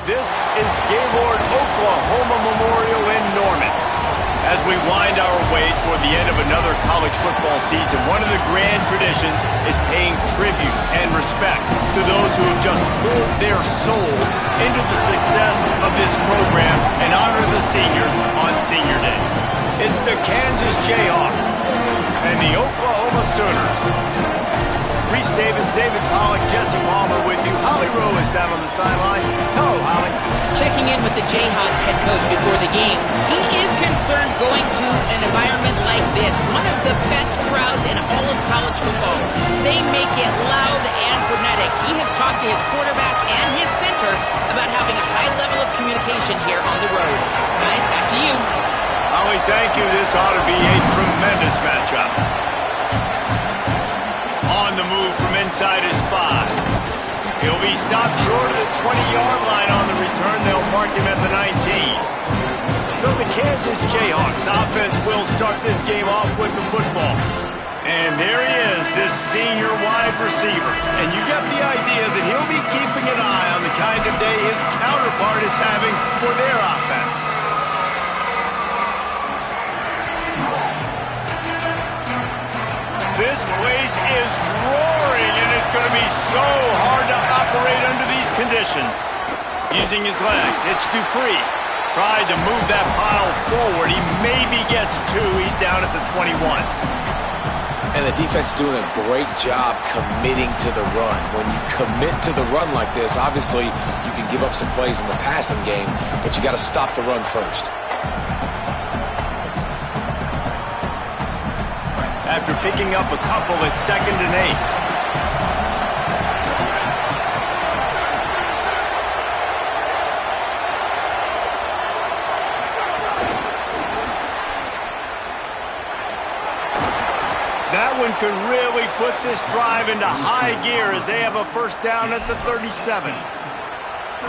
This is Gaylord Oklahoma Memorial in Norman. As we wind our way toward the end of another college football season, one of the grand traditions is paying tribute and respect to those who have just poured their souls into the success of this program and honor the seniors on Senior Day. It's the Kansas Jayhawks and the Oklahoma Sooners. Reese Davis, David Pollock, Jesse Palmer with you. Holly Rowe is down on the sideline. Hello, Holly. Checking in with the Jayhawks head coach before the game. He is concerned going to an environment like this, one of the best crowds in all of college football. They make it loud and frenetic. He has talked to his quarterback and his center about having a high level of communication here on the road. Guys, back to you. Holly, thank you. This ought to be a tremendous matchup. On the move from inside his 5. He'll be stopped short of the 20-yard line on the return. They'll mark him at the 19. So the Kansas Jayhawks offense will start this game off with the football. And there he is, this senior wide receiver. And you get the idea that he'll be keeping an eye on the kind of day his counterpart is having for their offense. This place is roaring, and it's going to be so hard to operate under these conditions. Using his legs, it's Dupree. Tried to move that pile forward. He maybe gets 2. He's down at the 21. And the defense doing a great job committing to the run. When you commit to the run like this, obviously you can give up some plays in the passing game, but you got to stop the run first. After picking up a couple, it's 2nd and 8. That one could really put this drive into high gear as they have a first down at the 37.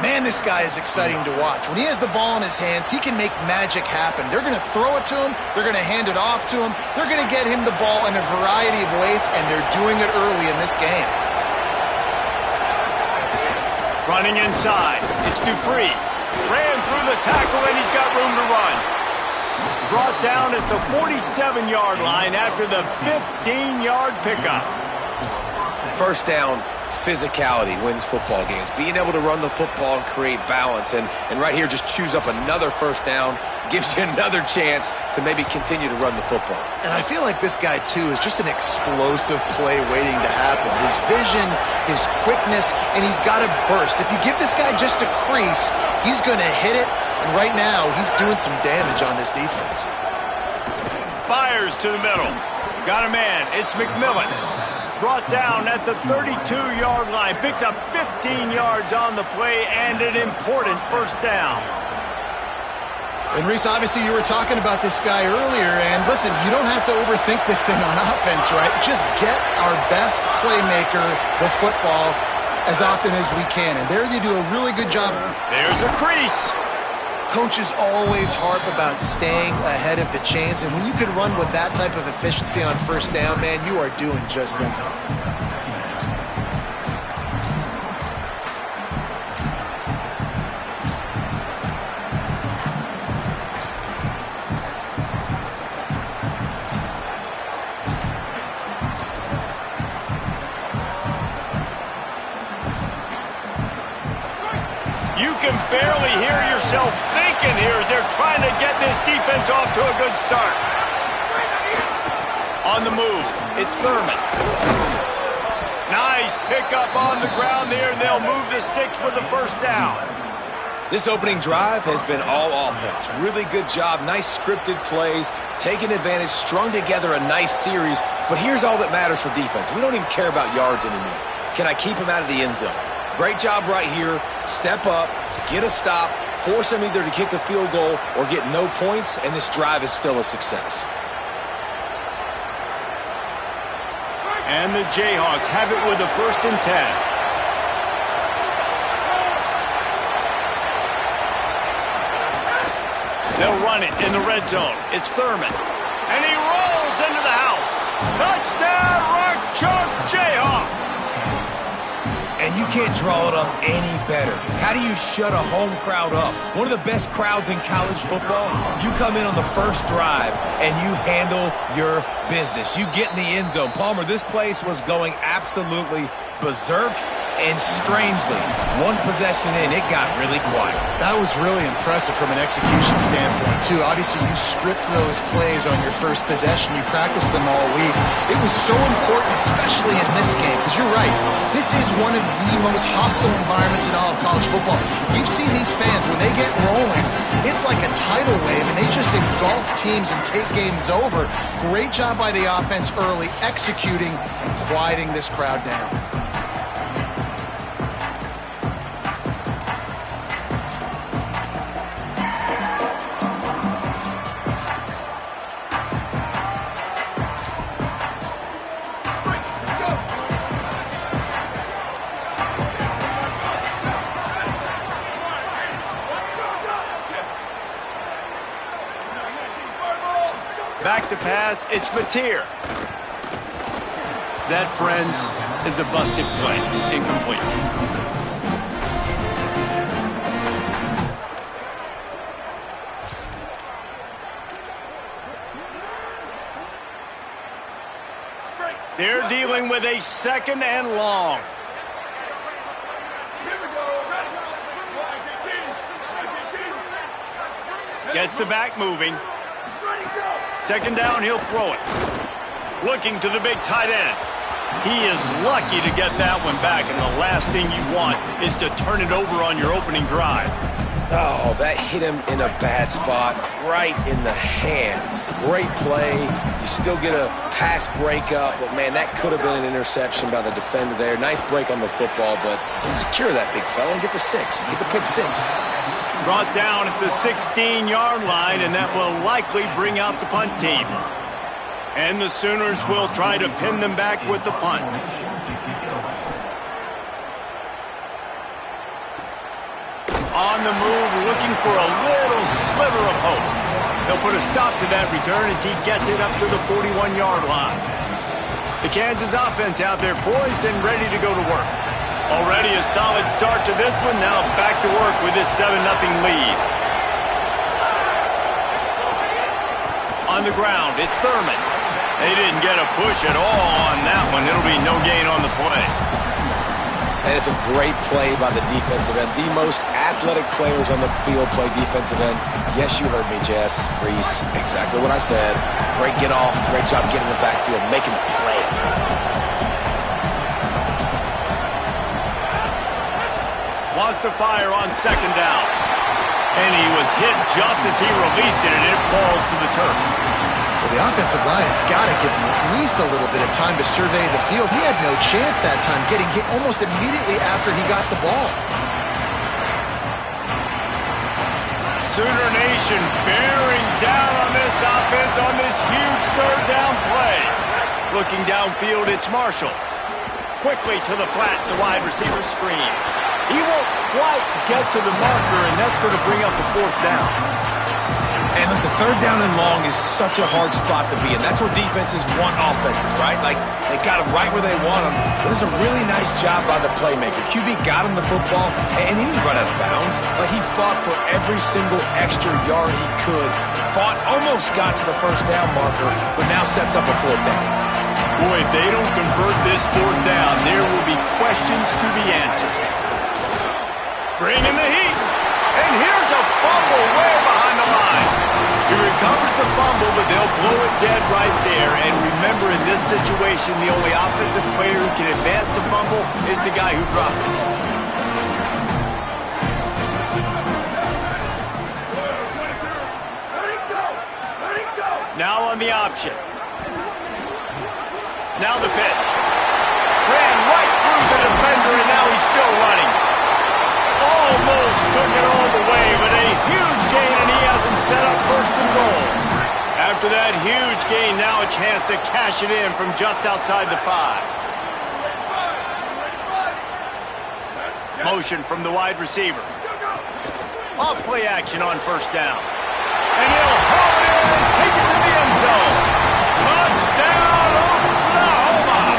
Man, this guy is exciting to watch. When he has the ball in his hands, he can make magic happen. They're going to throw it to him. They're going to hand it off to him. They're going to get him the ball in a variety of ways, and they're doing it early in this game. Running inside. It's Dupree. Ran through the tackle, and he's got room to run. Brought down at the 47-yard line after the 15-yard pickup. First down, physicality wins football games. Being able to run the football and create balance. And right here, just choose up another first down. Gives you another chance to maybe continue to run the football. And I feel like this guy, too, is just an explosive play waiting to happen. His vision, his quickness, and he's got to burst. If you give this guy just a crease, he's going to hit it. And right now, he's doing some damage on this defense. Fires to the middle. Got a man. It's McMillan. Brought down at the 32-yard line. Picks up 15 yards on the play and an important first down. And Reese, obviously you were talking about this guy earlier, and listen, you don't have to overthink this thing on offense, right? Just get our best playmaker the football as often as we can. And there they do a really good job. There's a crease. Coaches always harp about staying ahead of the chains, and when you can run with that type of efficiency on first down, man, you are doing just that. You can barely hear yourself thinking here as they're trying to get this defense off to a good start. On the move, it's Thurman. Nice pickup on the ground there, and they'll move the sticks with the first down. This opening drive has been all offense. Really good job, nice scripted plays, taking advantage, strung together a nice series. But here's all that matters for defense. We don't even care about yards anymore. Can I keep him out of the end zone? Great job right here. Step up, get a stop, force him either to kick a field goal or get no points, and this drive is still a success. And the Jayhawks have it with a 1st and 10. They'll run it in the red zone. It's Thurman. And he rolls into the house. Touchdown, Rock Chalk Jayhawk. And And you can't draw it up any better. How do you shut a home crowd up? One of the best crowds in college football. You come in on the first drive and you handle your business. You get in the end zone. Palmer, this place was going absolutely berserk. And strangely, one possession in, it got really quiet. That was really impressive from an execution standpoint, too. Obviously, you script those plays on your first possession. You practice them all week. It was so important, especially in this game, because you're right. This is one of the most hostile environments in all of college football. You've seen these fans, when they get rolling, it's like a tidal wave, and they just engulf teams and take games over. Great job by the offense early, executing and quieting this crowd down. Back to pass, it's Mateer. That, friends, is a busted play. Incomplete. They're dealing with a 2nd and long. Gets the back moving. 2nd down, he'll throw it. Looking to the big tight end. He is lucky to get that one back, and the last thing you want is to turn it over on your opening drive. Oh, that hit him in a bad spot, right in the hands. Great play. You still get a pass breakup, but, man, that could have been an interception by the defender there. Nice break on the football, but secure that big fella and get the 6. Get the pick 6. Brought down at the 16-yard line, and that will likely bring out the punt team. And the Sooners will try to pin them back with the punt. On the move, looking for a little sliver of hope. They'll put a stop to that return as he gets it up to the 41-yard line. The Kansas offense out there poised and ready to go to work. Already a solid start to this one. Now back to work with this 7-0 lead. On the ground, it's Thurman. They didn't get a push at all on that one. It'll be no gain on the play. And it's a great play by the defensive end. The most athletic players on the field play defensive end. Yes, you heard me, Jess, Reese. Exactly what I said. Great get off. Great job getting in the backfield, making the play. Wants to fire on 2nd down. And he was hit just as he released it, and it falls to the turf. Well, the offensive line has got to give him at least a little bit of time to survey the field. He had no chance that time, getting hit almost immediately after he got the ball. Sooner Nation bearing down on this offense on this huge 3rd down play. Looking downfield, it's Marshall. Quickly to the flat, the wide receiver screen. He won't quite get to the marker, and that's going to bring up a 4th down. And listen, 3rd down and long is such a hard spot to be in. That's where defenses want offenses, right? Like, they got them right where they want them. There's a really nice job by the playmaker. QB got him the football, and he didn't run out of bounds. But he fought for every single extra yard he could. Fought, almost got to the 1st down marker, but now sets up a 4th down. Boy, if they don't convert this 4th down, there will be questions to be answered. Bringing the heat. And here's a fumble way behind the line. He recovers the fumble, but they'll blow it dead right there. And remember, in this situation, the only offensive player who can advance the fumble is the guy who dropped it. Now on the option. Now the pitch. Ran right through the defender, and now he's still running. Almost took it all the way, but a huge gain, and he has him set up 1st and goal. After that huge gain, now a chance to cash it in from just outside the 5. Motion from the wide receiver. Off play action on 1st down. And he'll haul it in and take it to the end zone. Touchdown, Oklahoma!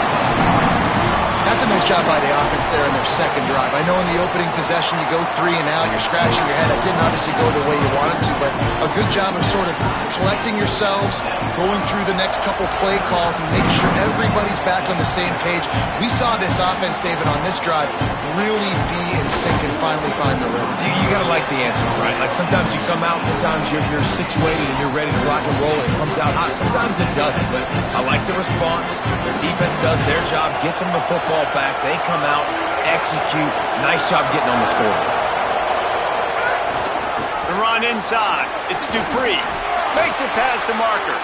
That's nice job by the offense there in their second drive. I know in the opening possession you go 3 and out, you're scratching your head. It didn't obviously go the way you wanted to, but a good job of sort of collecting yourselves, going through the next couple play calls and making sure everybody's back on the same page. We saw this offense, David, on this drive really be in sync and finally find the rhythm. You got to like the answers, right? Like sometimes you come out, sometimes you're situated and you're ready to rock and roll and it comes out hot. Sometimes it doesn't, but I like the response. Their defense does their job, gets them the football back. They come out, execute. Nice job getting on the scoreboard. The run inside. It's Dupree. Makes it past the marker.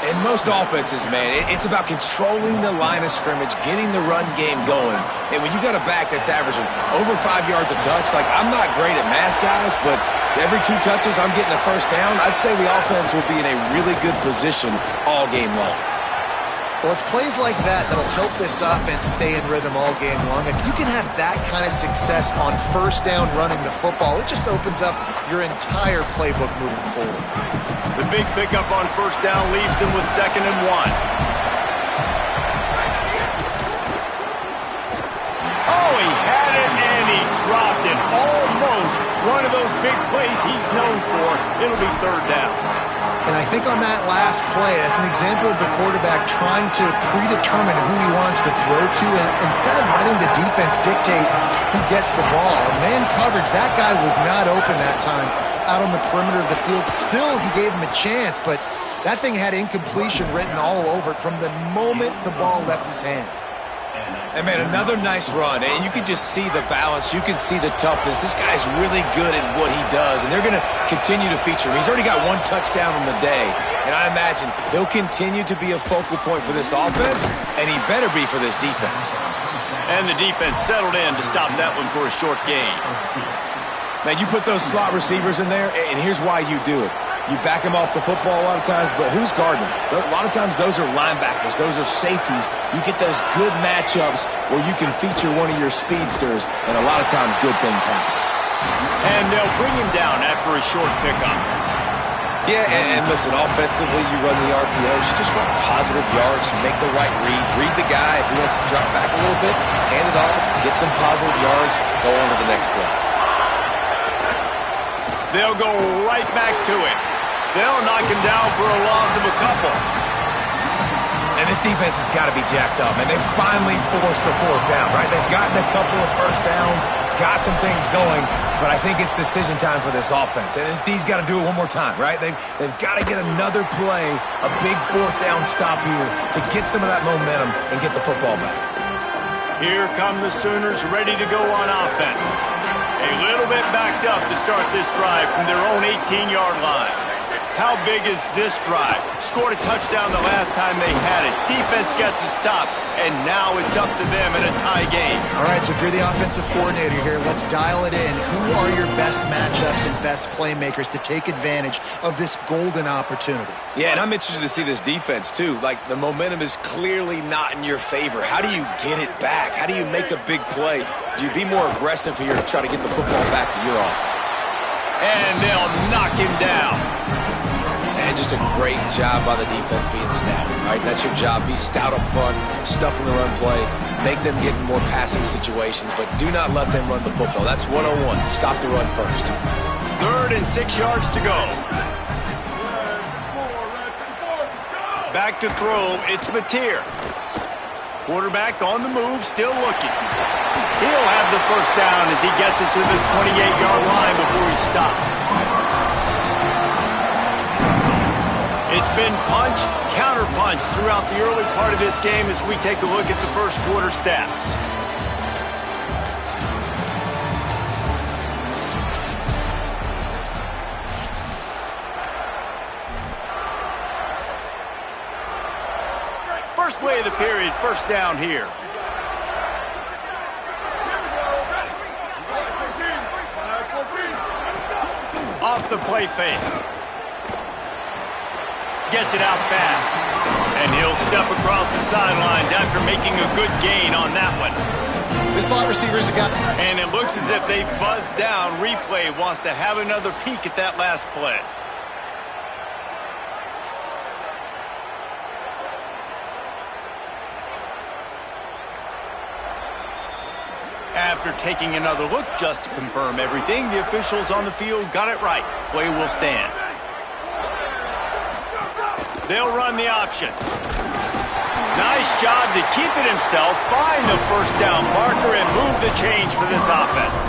In most offenses, man, it's about controlling the line of scrimmage, getting the run game going. And when you got a back that's averaging over 5 yards a touch, like I'm not great at math, guys, but every 2 touches I'm getting a first down, I'd say the offense will be in a really good position all game long. Well, it's plays like that that'll help this offense stay in rhythm all game long. If you can have that kind of success on first down running the football, it just opens up your entire playbook moving forward. The big pickup on first down leaves them with 2nd and 1. Oh, he had it and he dropped it. Almost one of those big plays he's known for. It'll be 3rd down. And I think on that last play, that's an example of the quarterback trying to predetermine who he wants to throw to, and instead of letting the defense dictate who gets the ball. Man coverage, that guy was not open that time out on the perimeter of the field. Still, he gave him a chance, but that thing had incompletion written all over it from the moment the ball left his hand. And, man, another nice run. And you can just see the balance. You can see the toughness. This guy's really good at what he does, and they're going to continue to feature him. He's already got 1 touchdown on the day, and I imagine he'll continue to be a focal point for this offense, and he better be for this defense. And the defense settled in to stop that one for a short gain. Man, you put those slot receivers in there, and here's why you do it. You back them off the football a lot of times, but who's guarding them? A lot of times those are linebackers. Those are safeties. You get those good matchups where you can feature one of your speedsters, and a lot of times good things happen. And they'll bring him down after a short pickup. Yeah, and listen, offensively, you run the RPOs. You just run positive yards, make the right read the guy. If he wants to drop back a little bit, hand it off, get some positive yards, go on to the next play. They'll go right back to it. They'll knock him down for a loss of a couple. And this defense has got to be jacked up, and they finally forced the 4th down, right? They've gotten a couple of first downs, got some things going, but I think it's decision time for this offense. And this D's got to do it one more time, right? They've got to get another play, a big 4th down stop here to get some of that momentum and get the football back. Here come the Sooners ready to go on offense. A little bit backed up to start this drive from their own 18-yard line. How big is this drive? Scored a touchdown the last time they had it. Defense gets a stop, and now it's up to them in a tie game. All right, so if you're the offensive coordinator here, let's dial it in. Who are your best matchups and best playmakers to take advantage of this golden opportunity? Yeah, and I'm interested to see this defense, too. Like, the momentum is clearly not in your favor. How do you get it back? How do you make a big play? Do you be more aggressive here to try to get the football back to your offense? And they'll knock him down. And just a great job by the defense being stout. All right, that's your job. Be stout up front, stuff in the run play, make them get in more passing situations, but do not let them run the football. That's 101. Stop the run first. 3rd and 6 yards to go. Back to throw, it's Mateer. Quarterback on the move, still looking. He'll have the first down as he gets it to the 28-yard line before he stops. It's been punch, counter-punch throughout the early part of this game as we take a look at the first quarter stats. First play of the period, first down here. Off the play fake. Gets it out fast. And he'll step across the sidelines after making a good gain on that one. The slot receivers have got... And it looks as if they buzzed down. Replay wants to have another peek at that last play. After taking another look just to confirm everything, the officials on the field got it right. Play will stand. They'll run the option. Nice job to keep it himself, find the first down marker, and move the change for this offense.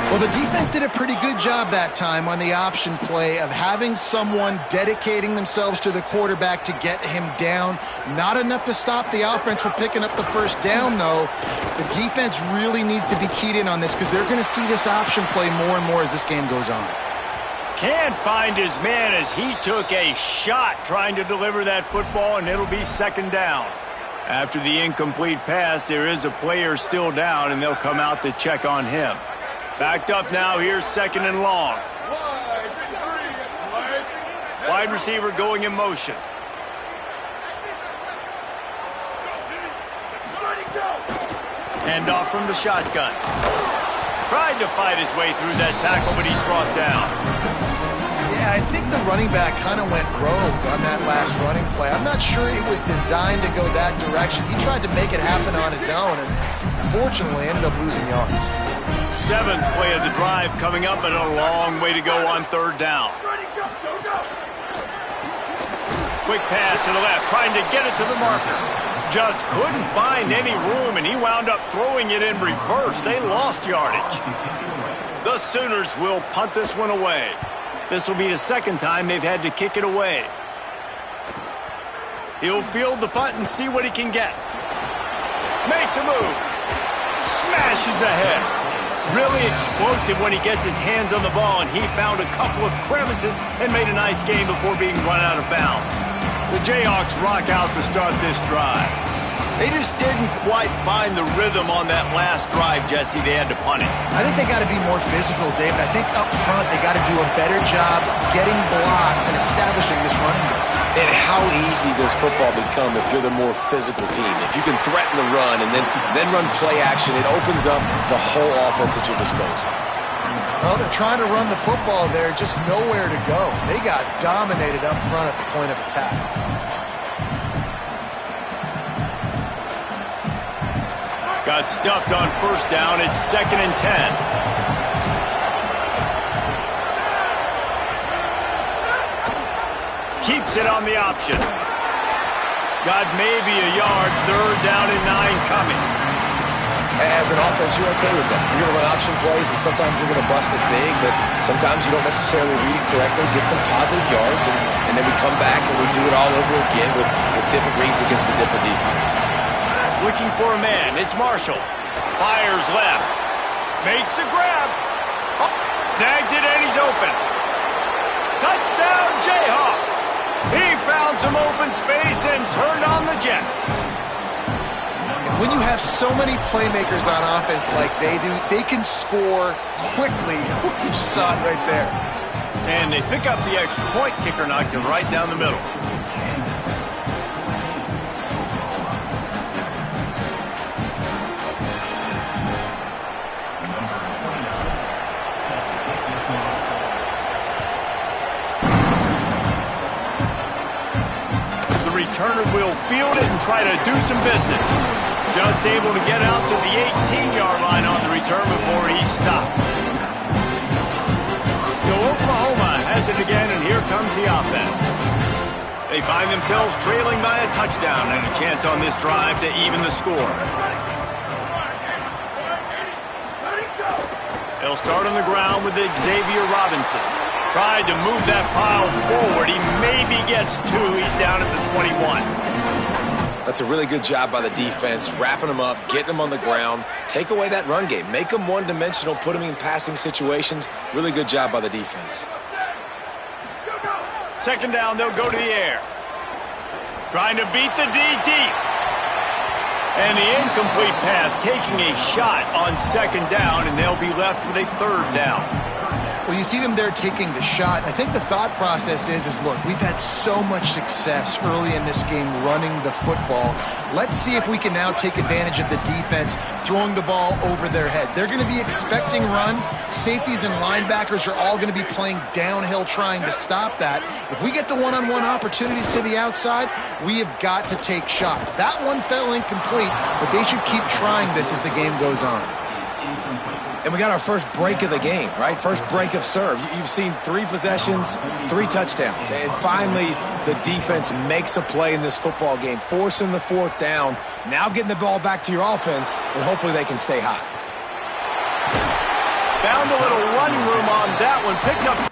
Well, the defense did a pretty good job that time on the option play of having someone dedicating themselves to the quarterback to get him down. Not enough to stop the offense from picking up the first down, though. The defense really needs to be keyed in on this because they're going to see this option play more and more as this game goes on. Can't find his man as he took a shot trying to deliver that football, and it'll be second down. After the incomplete pass, there is a player still down, and they'll come out to check on him. Backed up now, here's second and long. Wide receiver going in motion. Hand off from the shotgun. Tried to fight his way through that tackle, but he's brought down. Yeah, I think the running back kind of went rogue on that last running play. I'm not sure it was designed to go that direction. He tried to make it happen on his own and fortunately ended up losing yards. Seventh play of the drive coming up, but a long way to go on third down. Quick pass to the left, trying to get it to the marker. Just couldn't find any room, and he wound up throwing it in reverse. They lost yardage. The Sooners will punt this one away. This will be the second time they've had to kick it away. He'll field the punt and see what he can get. Makes a move. Smashes ahead. Really explosive when he gets his hands on the ball, and he found a couple of crevices and made a nice game before being run out of bounds. The Jayhawks rock out to start this drive. They just didn't quite find the rhythm on that last drive, Jesse. They had to punt it. I think they got to be more physical, David. I think up front they got to do a better job getting blocks and establishing this running game. And how easy does football become if you're the more physical team? If you can threaten the run and then run play action, it opens up the whole offense at your disposal. Well, they're trying to run the football there, just nowhere to go. They got dominated up front at the point of attack. Got stuffed on first down. It's 2nd and 10. Keeps it on the option. Got maybe a yard. Third down and 9 coming. As an offense, you're okay with that. You're going to run option plays, and sometimes you're going to bust it big, but sometimes you don't necessarily read it correctly, get some positive yards, and then we come back and we do it all over again with different reads against a different defense. Looking for a man. It's Marshall. Fires left. Makes the grab. Oh, snags it, and he's open. Touchdown, Jayhawks. He found some open space and turned on the Jets. When you have so many playmakers on offense like they do, they can score quickly. You just saw it right there. And they pick up the extra point. Kicker knocked him right down the middle. The returner will field it and try to do some business. Just able to get out to the 18-yard line on the return before he stopped. So Oklahoma has it again, and here comes the offense. They find themselves trailing by a touchdown and a chance on this drive to even the score. They'll start on the ground with Xavier Robinson. Tried to move that pile forward. He maybe gets 2. He's down at the 21. That's a really good job by the defense, wrapping them up, getting them on the ground, take away that run game, make them one-dimensional, put them in passing situations. Really good job by the defense. Second down, they'll go to the air. Trying to beat the D deep. And the incomplete pass taking a shot on second down, and they'll be left with a third down. Well, you see them there taking the shot. I think the thought process is look, we've had so much success early in this game running the football. Let's see if we can now take advantage of the defense throwing the ball over their head. They're going to be expecting run. Safeties and linebackers are all going to be playing downhill trying to stop that. If we get the one-on-one opportunities to the outside, we have got to take shots. That one fell incomplete, but they should keep trying this as the game goes on. And we got our first break of the game, right? First break of serve. You've seen 3 possessions, 3 touchdowns. And finally, the defense makes a play in this football game, forcing the 4th down. Now getting the ball back to your offense, and hopefully they can stay hot. Found a little running room on that one. Picked up.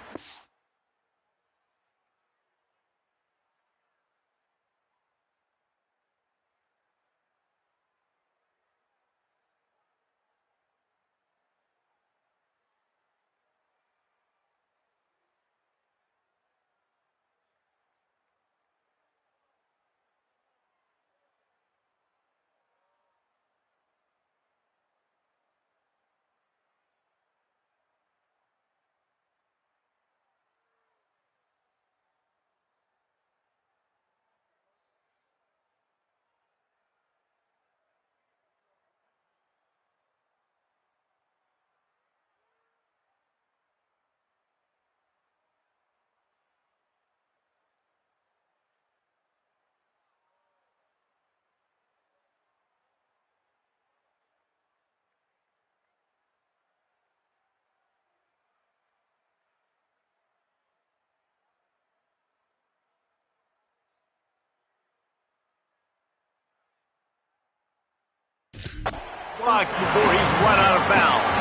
Blocks before he's run out of bounds.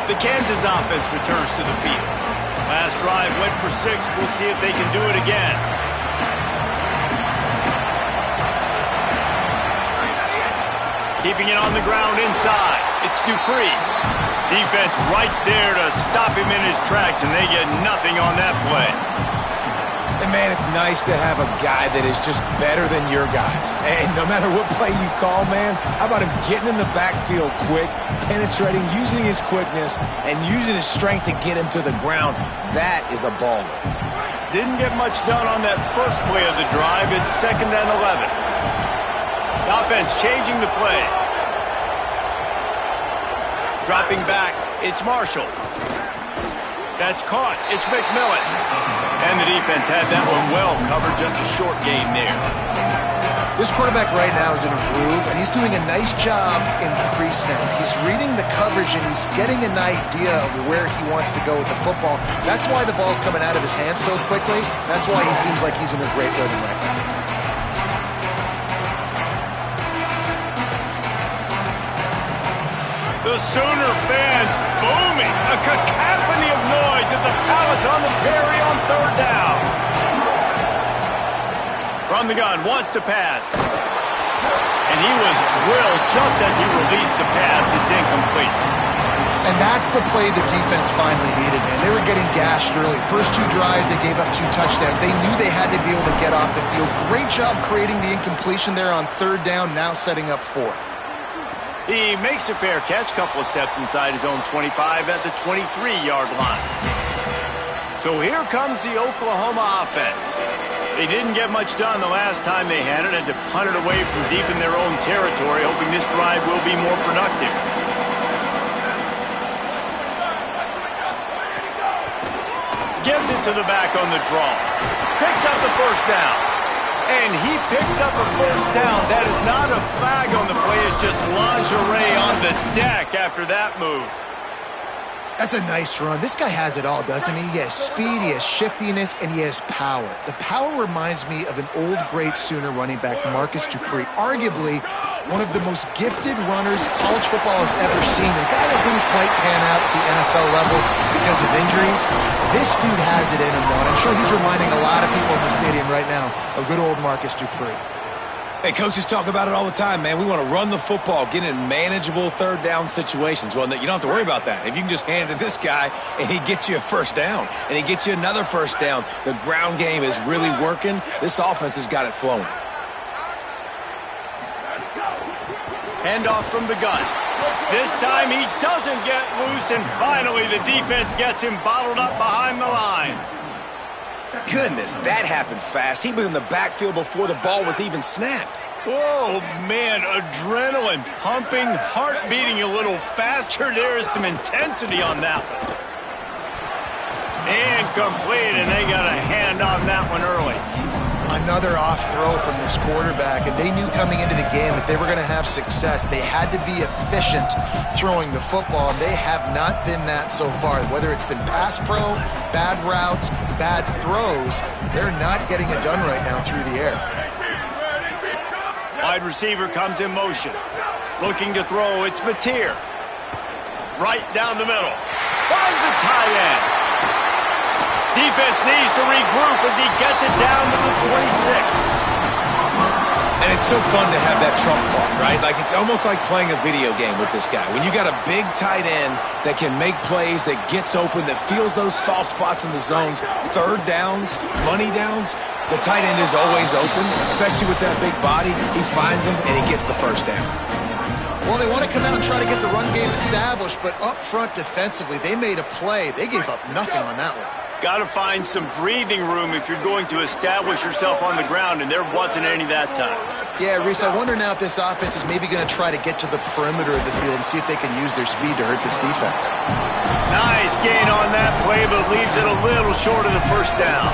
The Kansas offense returns to the field. Last drive went for 6. We'll see if they can do it again. Keeping it on the ground inside. It's Dupree. Defense right there to stop him in his tracks, and they get nothing on that play. And, man, it's nice to have a guy that is just better than your guys. And no matter what play you call, man, how about him getting in the backfield quick, penetrating, using his quickness, and using his strength to get him to the ground? That is a baller. Didn't get much done on that first play of the drive. It's 2nd and 11. The offense changing the play. Dropping back, it's Marshall. That's caught. It's McMillan. And the defense had that one well covered. Just a short gain there. This quarterback right now is in a groove, and he's doing a nice job in pre-snap. He's reading the coverage, and he's getting an idea of where he wants to go with the football. That's why the ball's coming out of his hands so quickly. That's why he seems like he's in a great rhythm right now. The Sooner fans booming. A cacophony of noise at the Palace on the Prairie on 3rd down. From the gun, wants to pass. And he was drilled just as he released the pass. It's incomplete. And that's the play the defense finally needed, man. They were getting gashed early. First 2 drives, they gave up 2 touchdowns. They knew they had to be able to get off the field. Great job creating the incompletion there on 3rd down, now setting up 4th. He makes a fair catch, couple of steps inside his own 25 at the 23-yard line. So here comes the Oklahoma offense. They didn't get much done the last time they had it, and to punt it away from deep in their own territory, hoping this drive will be more productive. Gives it to the back on the draw. Picks up the 1st down. And he picks up a 1st down. That is not a flag on the play. It's just lingerie on the deck after that move. That's a nice run. This guy has it all, doesn't he? He has speed, he has shiftiness, and he has power. The power reminds me of an old great Sooner running back, Marcus Dupree. Arguably one of the most gifted runners college football has ever seen. A guy that didn't quite pan out at the NFL level because of injuries. This dude has it in him, though, and I'm sure he's reminding a lot of people in the stadium right now of good old Marcus Dupree. Hey, coaches talk about it all the time, man. We want to run the football, get in manageable 3rd down situations. Well, you don't have to worry about that. If you can just hand it to this guy and he gets you a 1st down and he gets you another 1st down, the ground game is really working. This offense has got it flowing. Handoff from the gun. This time he doesn't get loose, and finally the defense gets him bottled up behind the line. Goodness, that happened fast. He was in the backfield before the ball was even snapped. Oh, man, adrenaline pumping, heart beating a little faster. There is some intensity on that one. Incomplete, and they got a hand on that one early. Another off throw from this quarterback, and they knew coming into the game that they were going to have success. They had to be efficient throwing the football, and they have not been that so far. Whether it's been pass pro, bad routes, bad throws, they're not getting it done right now through the air. Wide receiver comes in motion. Looking to throw, it's Mateer. Right down the middle. Finds a tight end. Defense needs to regroup as he gets it down to the 26. And it's so fun to have that trump card, right? Like, it's almost like playing a video game with this guy. When you got a big tight end that can make plays, that gets open, that feels those soft spots in the zones, third downs, money downs, the tight end is always open, especially with that big body. He finds him, and he gets the first down. Well, they want to come out and try to get the run game established, but up front defensively, they made a play. They gave up nothing on that one. Got to find some breathing room if you're going to establish yourself on the ground, and there wasn't any that time. Yeah, Reese, I wonder now if this offense is maybe going to try to get to the perimeter of the field and see if they can use their speed to hurt this defense. Nice gain on that play, but leaves it a little short of the first down.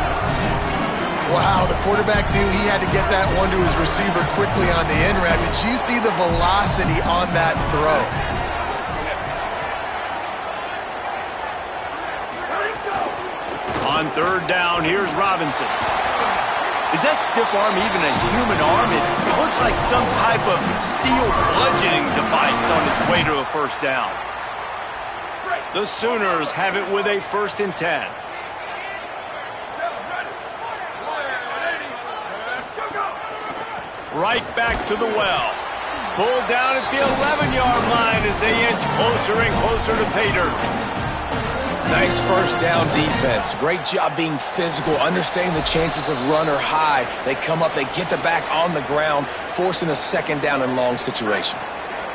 Wow, the quarterback knew he had to get that one to his receiver quickly on the in route. Did you see the velocity on that throw? On third down, here's Robinson. Is that stiff arm even a human arm? It looks like some type of steel bludgeoning device on its way to a first down. The Sooners have it with a 1st and 10. Right back to the well. Pulled down at the 11-yard line as they inch closer and closer to pay dirt. Nice first down defense. Great job being physical, understanding the chances of run or high. They come up, they get the back on the ground, forcing a second down and long situation.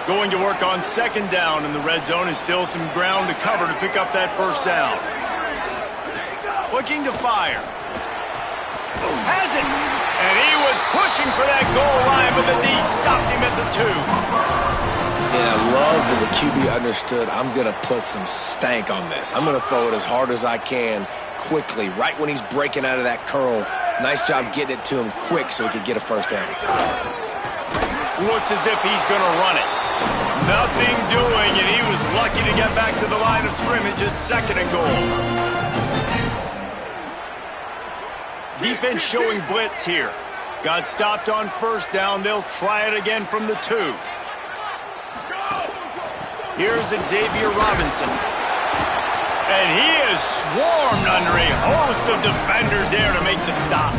Going to work on second down, and the red zone is still some ground to cover to pick up that first down. Looking to fire. Has it! And he was pushing for that goal line, but the D stopped him at the 2. And I love that the QB understood, I'm going to put some stank on this. I'm going to throw it as hard as I can, quickly, right when he's breaking out of that curl. Nice job getting it to him quick so he could get a first down. Looks as if he's going to run it. Nothing doing, and he was lucky to get back to the line of scrimmage at 2nd and goal. Defense showing blitz here. Got stopped on first down. They'll try it again from the 2. Here's Xavier Robinson. And he is swarmed under a host of defenders there to make the stop.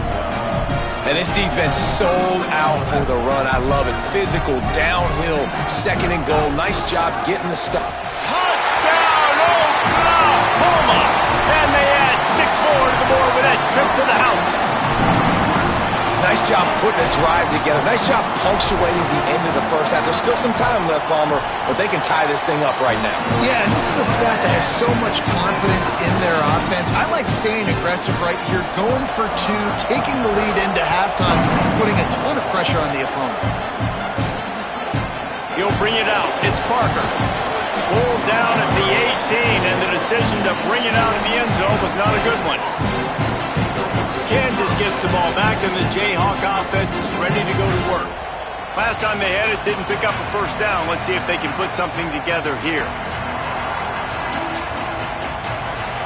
And this defense sold out for the run. I love it. Physical, downhill, 2nd and goal. Nice job getting the stop. Touchdown, Oklahoma! And they add 6 more to the board with that trip to the house. Nice job putting a drive together. Nice job punctuating the end of the first half. There's still some time left, Palmer, but they can tie this thing up right now. Yeah, and this is a stat that has so much confidence in their offense. I like staying aggressive right here, going for 2, taking the lead into halftime, putting a ton of pressure on the opponent. He'll bring it out. It's Parker. Pulled down at the 18, and the decision to bring it out in the end zone was not a good one. Kansas gets the ball back, and the Jayhawk offense is ready to go to work. Last time they had it, didn't pick up a first down. Let's see if they can put something together here.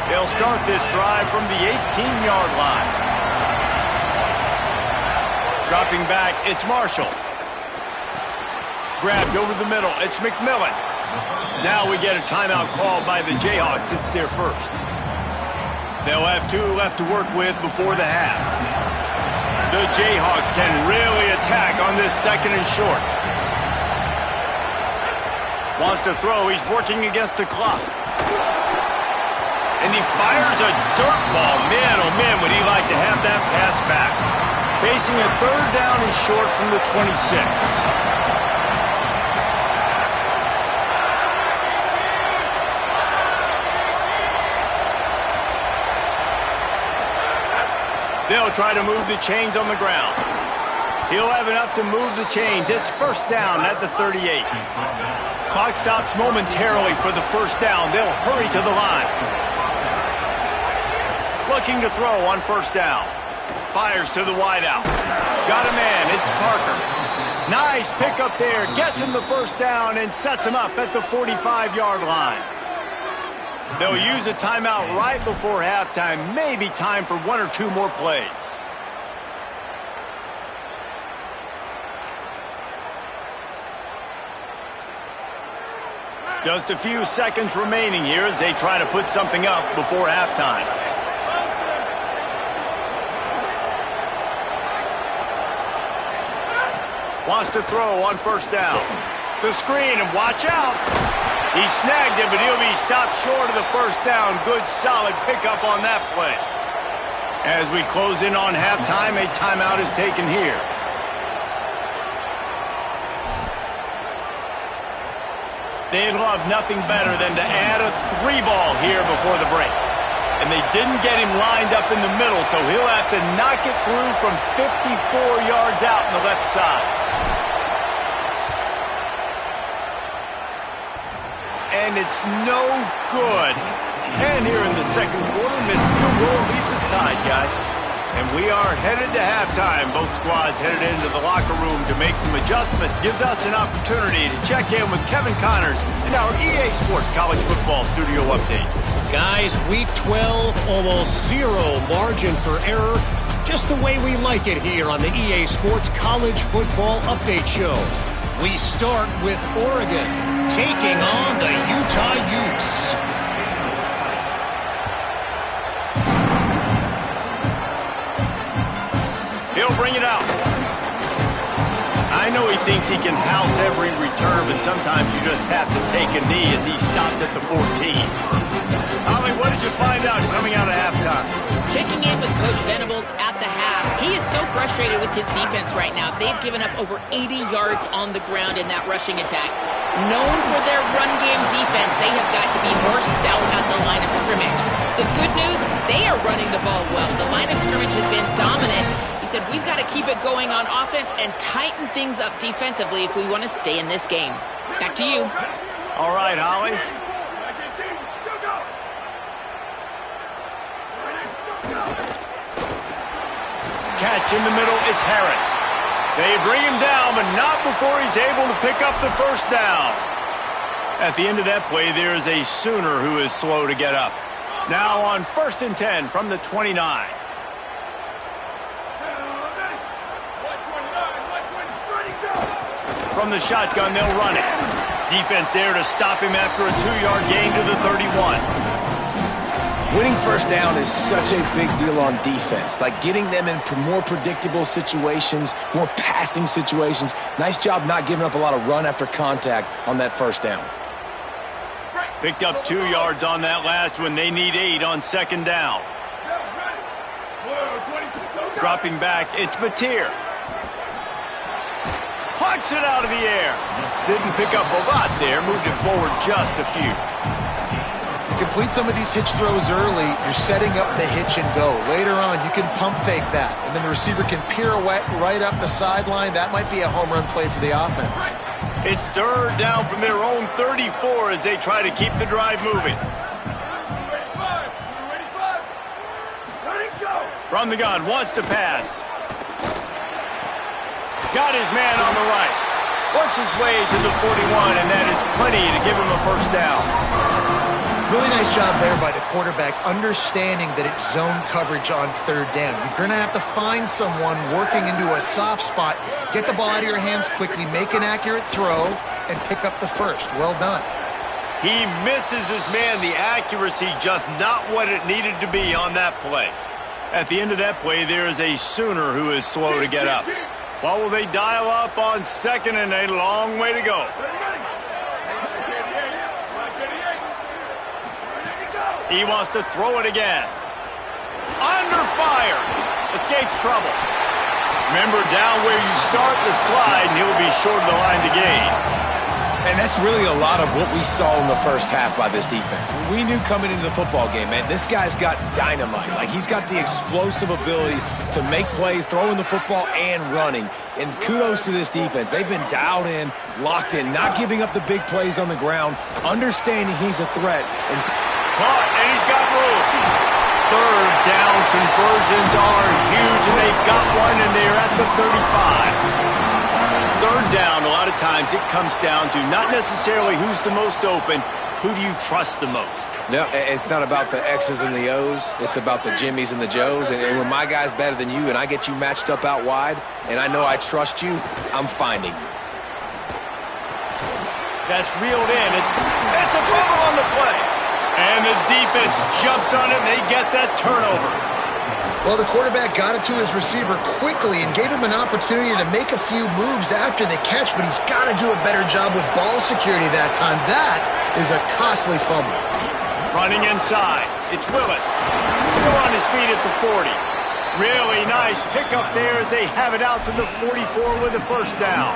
They'll start this drive from the 18-yard line. Dropping back, it's Marshall. Grabbed over the middle, it's McMillan. Now we get a timeout called by the Jayhawks. It's their first. They'll have 2 left to work with before the half. The Jayhawks can really attack on this 2nd and short. Wants to throw. He's working against the clock. And he fires a dirt ball. Man, oh man, would he like to have that pass back. Facing a 3rd down and short from the 26. They'll try to move the chains on the ground. He'll have enough to move the chains. It's first down at the 38. Clock stops momentarily for the first down. They'll hurry to the line. Looking to throw on first down. Fires to the wideout. Got a man. It's Parker. Nice pickup there. Gets him the first down and sets him up at the 45-yard line. They'll use a timeout right before halftime. Maybe time for one or two more plays. Just a few seconds remaining here as they try to put something up before halftime. Wants to throw on first down. The screen, and watch out. He snagged it, but he'll be stopped short of the first down. Good, solid pickup on that play. As we close in on halftime, a timeout is taken here. They'd love nothing better than to add a 3-ball here before the break. And they didn't get him lined up in the middle, so he'll have to knock it through from 54 yards out on the left side. And it's no good. And here in the second quarter, missed field goal leaves us tied, guys. And we are headed to halftime. Both squads headed into the locker room to make some adjustments. Gives us an opportunity to check in with Kevin Connors in our EA Sports College Football Studio Update. Guys, Week 12, almost zero margin for error. Just the way we like it here on the EA Sports College Football Update Show. We start with Oregon taking on the Utah Utes. He'll bring it out. I know he thinks he can house every return, but sometimes you just have to take a knee as he stopped at the 14. Holly, what did you find out coming out of halftime? Checking in with Coach Venables at the half. He is so frustrated with his defense right now. They've given up over 80 yards on the ground in that rushing attack. Known for their run game defense, they have got to be more stout at the line of scrimmage. The good news, they are running the ball well. The line of scrimmage has been dominant. He said, we've got to keep it going on offense and tighten things up defensively if we want to stay in this game. Back to you. All right, Holly. Catch in the middle, it's Harris. They bring him down, but not before he's able to pick up the first down. At the end of that play, there is a Sooner who is slow to get up. Now on 1st and 10 from the 29. From the shotgun, they'll run it. Defense there to stop him after a 2-yard gain to the 31. Winning first down is such a big deal on defense, like getting them in more predictable situations, more passing situations. Nice job not giving up a lot of run after contact on that first down. Picked up 2 yards on that last one. They need 8 on 2nd down. Dropping back, it's Batir. Plucks it out of the air. Didn't pick up a lot there, moved it forward just a few. You complete some of these hitch throws early, you're setting up the hitch and go. Later on, you can pump fake that, and then the receiver can pirouette right up the sideline. That might be a home run play for the offense. It's 3rd down from their own 34 as they try to keep the drive moving. From the gun, wants to pass. Got his man on the right. Works his way to the 41, and that is plenty to give him a first down. Really nice job there by the quarterback, understanding that it's zone coverage on 3rd down. You're going to have to find someone working into a soft spot, get the ball out of your hands quickly, make an accurate throw, and pick up the first. Well done. He misses his man. The accuracy just not what it needed to be on that play. At the end of that play, there is a Sooner who is slow to get up. What will they dial up on 2nd and a long way to go? He wants to throw it again. Under fire. Escapes trouble. Remember, down where you start the slide, and he'll be short of the line to gain. And that's really a lot of what we saw in the first half by this defense. We knew coming into the football game, man, this guy's got dynamite. Like, he's got the explosive ability to make plays, throwing the football and running. And kudos to this defense. They've been dialed in, locked in, not giving up the big plays on the ground, understanding he's a threat. And caught, and he's got room. Third down conversions are huge, and they've got one, and they're at the 35. Third down, a lot of times it comes down to not necessarily who's the most open, who do you trust the most? No, it's not about the X's and the O's. It's about the Jimmies and the Joes. And when my guy's better than you and I get you matched up out wide and I know I trust you, I'm finding you. That's reeled in. It's a fumble on the play. And the defense jumps on it, and they get that turnover. Well, the quarterback got it to his receiver quickly and gave him an opportunity to make a few moves after the catch, but he's got to do a better job with ball security that time. That is a costly fumble. Running inside. It's Willis. Still on his feet at the 40. Really nice pickup there as they have it out to the 44 with a first down.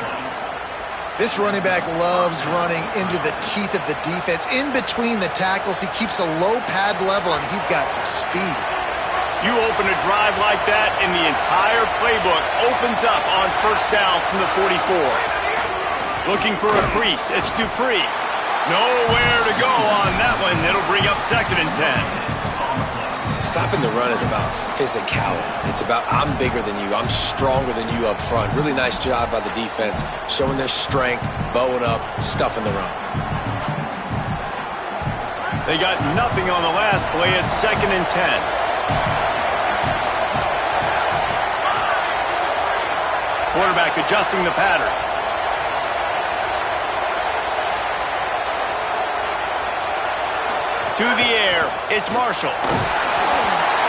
This running back loves running into the teeth of the defense. In between the tackles, he keeps a low pad level, and he's got some speed. You open a drive like that, and the entire playbook opens up on first down from the 44. Looking for a crease. It's Dupree. Nowhere to go on that one. It'll bring up 2nd and 10. Stopping the run is about physicality. It's about I'm bigger than you. I'm stronger than you up front. Really nice job by the defense, showing their strength, bowing up, stuffing the run. They got nothing on the last play. It's 2nd and 10. Quarterback adjusting the pattern. To the air, it's Marshall.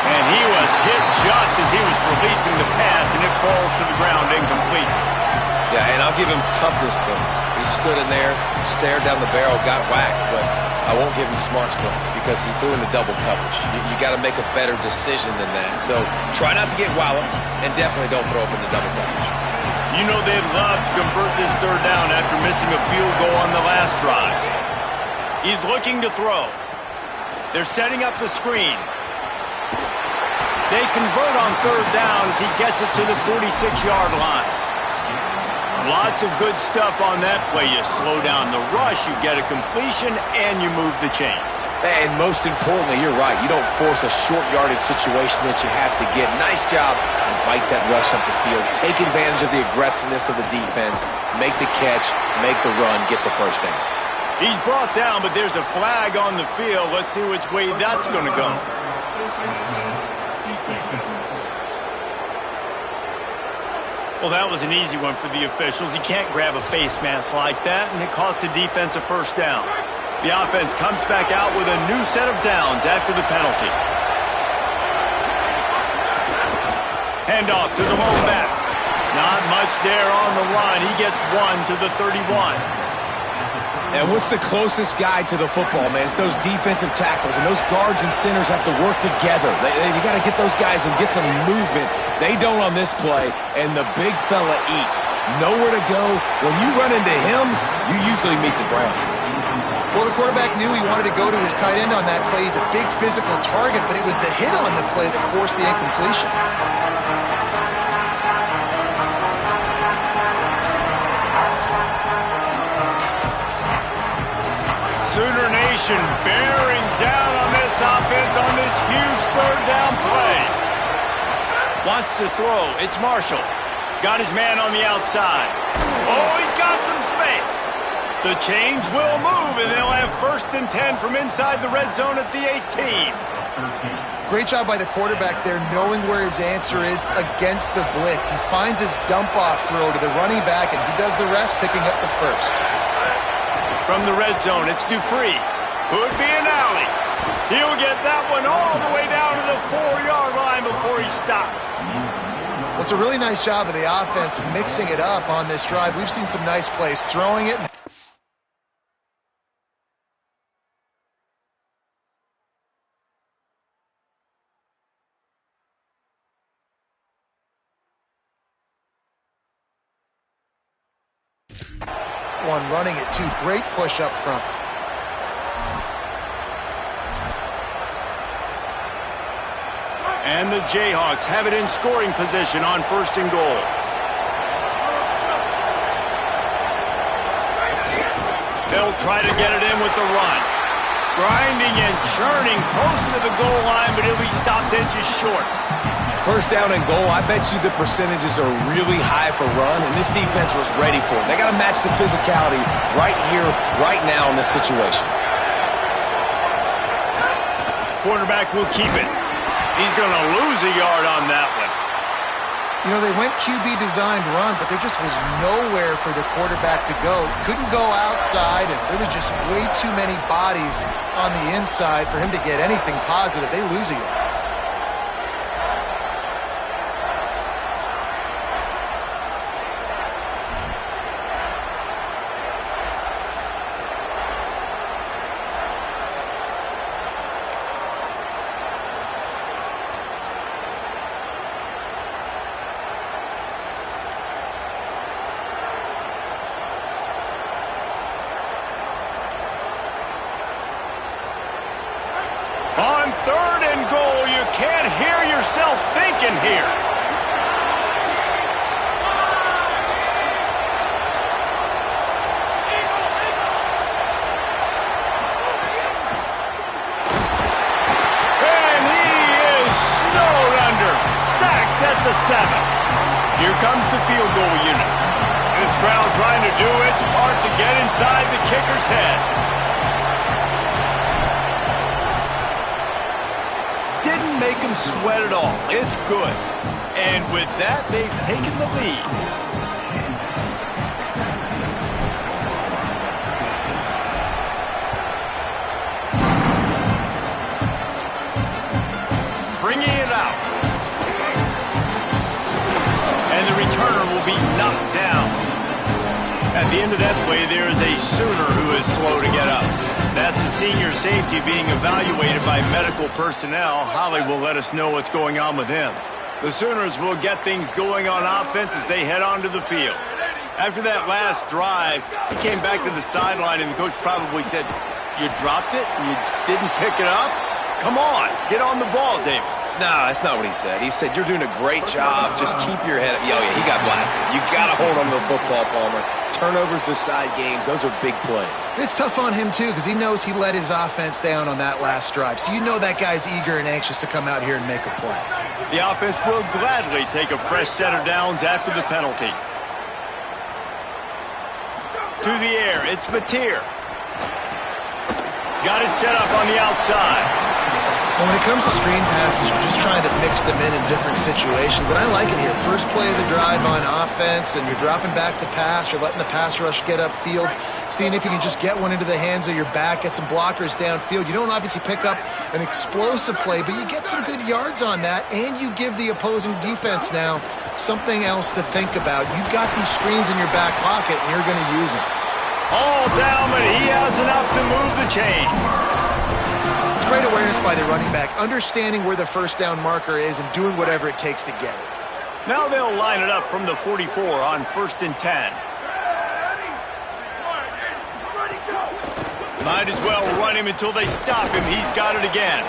And he was hit just as he was releasing the pass, and it falls to the ground incomplete. Yeah, and I'll give him toughness points. He stood in there, stared down the barrel, got whacked, but I won't give him smarts points because he threw in the double coverage. You got to make a better decision than that. So try not to get walloped, and definitely don't throw up in the double coverage. You know they'd love to convert this third down after missing a field goal on the last drive. He's looking to throw. They're setting up the screen. They convert on third down as he gets it to the 46-yard line. Lots of good stuff on that play. You slow down the rush, you get a completion, and you move the chains. And most importantly, you're right. You don't force a short yardage situation that you have to get. Nice job. Invite that rush up the field. Take advantage of the aggressiveness of the defense. Make the catch. Make the run. Get the first down. He's brought down, but there's a flag on the field. Let's see which way that's going to go. Well, that was an easy one for the officials. You can't grab a face mask like that, and it costs the defense a first down. The offense comes back out with a new set of downs after the penalty. Handoff to the lone back. Not much there on the run. He gets one to the 31. And what's the closest guy to the football, man? It's those defensive tackles, and those guards and centers have to work together. They got to get those guys and get some movement. They don't on this play, and the big fella eats. Nowhere to go. When you run into him, you usually meet the ground. Well, the quarterback knew he wanted to go to his tight end on that play. He's a big physical target, but it was the hit on the play that forced the incompletion. Sooner Nation bearing down on this offense on this huge third down play. Wants to throw. It's Marshall. Got his man on the outside. Oh, he's got some space. The chains will move, and they'll have 1st and 10 from inside the red zone at the 18. Great job by the quarterback there, knowing where his answer is against the blitz. He finds his dump-off throw to the running back, and he does the rest, picking up the first. From the red zone, it's Dupree. Could be an alley. He'll get that one all the way down to the 4-yard line before he stopped. Well, it's a really nice job of the offense mixing it up on this drive. We've seen some nice plays throwing it. one running it too. Great push up front. And the Jayhawks have it in scoring position on 1st and goal. They'll try to get it in with the run. Grinding and churning close to the goal line, but he'll be stopped inches short. 1st down and goal, I bet you the percentages are really high for run, and this defense was ready for it. They got to match the physicality right here, right now in this situation. Quarterback will keep it. He's going to lose a yard on that one. You know, they went QB designed run, but there just was nowhere for the quarterback to go. He couldn't go outside, and there was just way too many bodies on the inside for him to get anything positive. They lose a yard. On 3rd and goal, you can't hear yourself thinking here. And he is snowed under, sacked at the 7. Here comes the field goal unit. This crowd trying to do its part to get inside the kicker's head. Didn't make him sweat at all. It's good. And with that, they've taken the lead. Bringing it out. And the returner will be knocked down. At the end of that play, there is a Sooner who is slow to get up. That's the senior safety being evaluated by medical personnel. Holly will let us know what's going on with him. The Sooners will get things going on offense as they head onto the field. After that last drive, he came back to the sideline, and the coach probably said, "You dropped it? You didn't pick it up? Come on, get on the ball, David." No, that's not what he said. He said, "You're doing a great job. Just keep your head up." Yeah, he got blasted. You got to hold on to the football, Palmer. Turnovers decide games. Those are big plays. It's tough on him, too, because he knows he let his offense down on that last drive. So you know that guy's eager and anxious to come out here and make a play. The offense will gladly take a fresh set of downs after the penalty. To the air, it's Mateer. Got it set up on the outside. Well, when it comes to screen passes, you're just trying to mix them in different situations, and I like it here. First play of the drive on offense, and you're dropping back to pass. You're letting the pass rush get upfield, seeing if you can just get one into the hands of your back, get some blockers downfield. You don't obviously pick up an explosive play, but you get some good yards on that, and you give the opposing defense now something else to think about. You've got these screens in your back pocket, and you're going to use them. All down, but he has enough to move the chains. It's great awareness by the running back, understanding where the 1st down marker is and doing whatever it takes to get it. Now they'll line it up from the 44 on 1st and 10. Might as well run him until they stop him. He's got it again.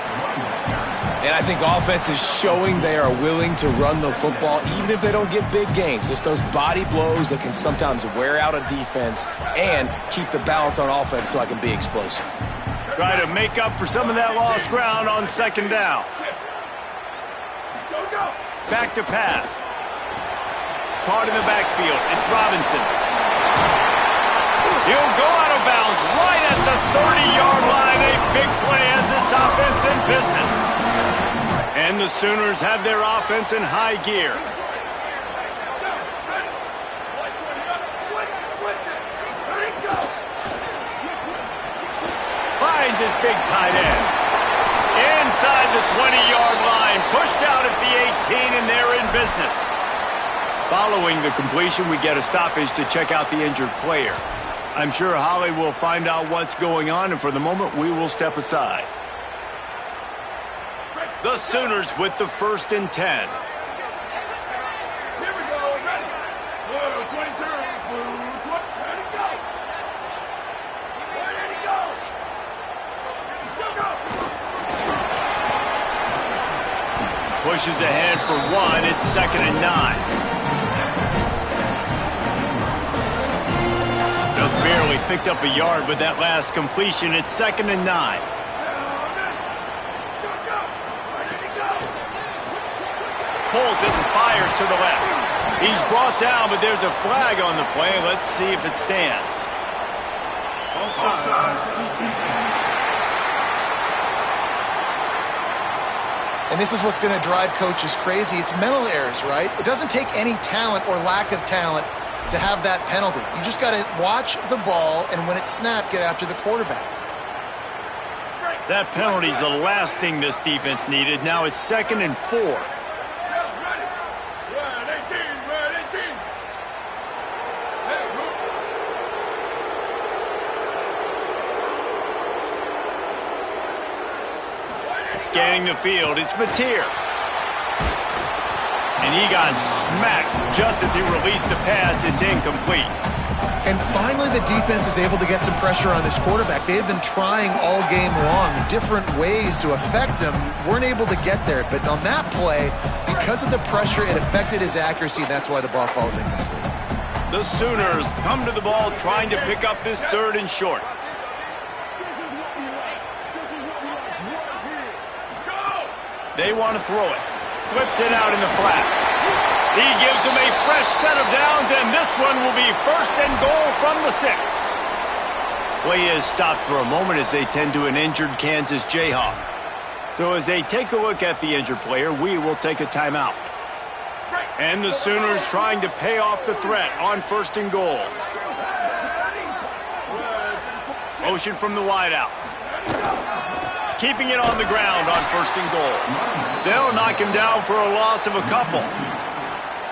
And I think offense is showing they are willing to run the football, even if they don't get big gains. Just those body blows that can sometimes wear out a defense and keep the balance on offense so I can be explosive. Try to make up for some of that lost ground on 2nd down. Back to pass. Caught in the backfield. It's Robinson. He'll go out of bounds right at the 30-yard line. A big play as this offense in business. And the Sooners have their offense in high gear. Finds his big tight end. Inside the 20-yard line. Pushed out at the 18, and they're in business. Following the completion, we get a stoppage to check out the injured player. I'm sure Holly will find out what's going on, and for the moment, we will step aside. The Sooners with the 1st and 10. Here we go, ready. 22, ready, go. Pushes ahead for one. It's 2nd and 9. Just barely picked up a yard with that last completion. It's 2nd and 9. Pulls it and fires to the left. He's brought down, but there's a flag on the play. Let's see if it stands. And this is what's going to drive coaches crazy. It's mental errors, right? It doesn't take any talent or lack of talent to have that penalty. You just got to watch the ball, and when it's snapped, get after the quarterback. That penalty's the last thing this defense needed. Now it's 2nd and 4. Scanning the field, it's Mateer. And he got smacked just as he released the pass. It's incomplete. And finally, the defense is able to get some pressure on this quarterback. They had been trying all game long, different ways to affect him. Weren't able to get there. But on that play, because of the pressure, it affected his accuracy. That's why the ball falls incomplete. The Sooners come to the ball trying to pick up this 3rd and short. They want to throw it. Flips it out in the flat. He gives them a fresh set of downs, and this one will be 1st and goal from the 6. Play is stopped for a moment as they tend to an injured Kansas Jayhawk. So as they take a look at the injured player, we will take a timeout. And the Sooners trying to pay off the threat on 1st and goal. Motion from the wideout. Keeping it on the ground on 1st and goal. They'll knock him down for a loss of a couple.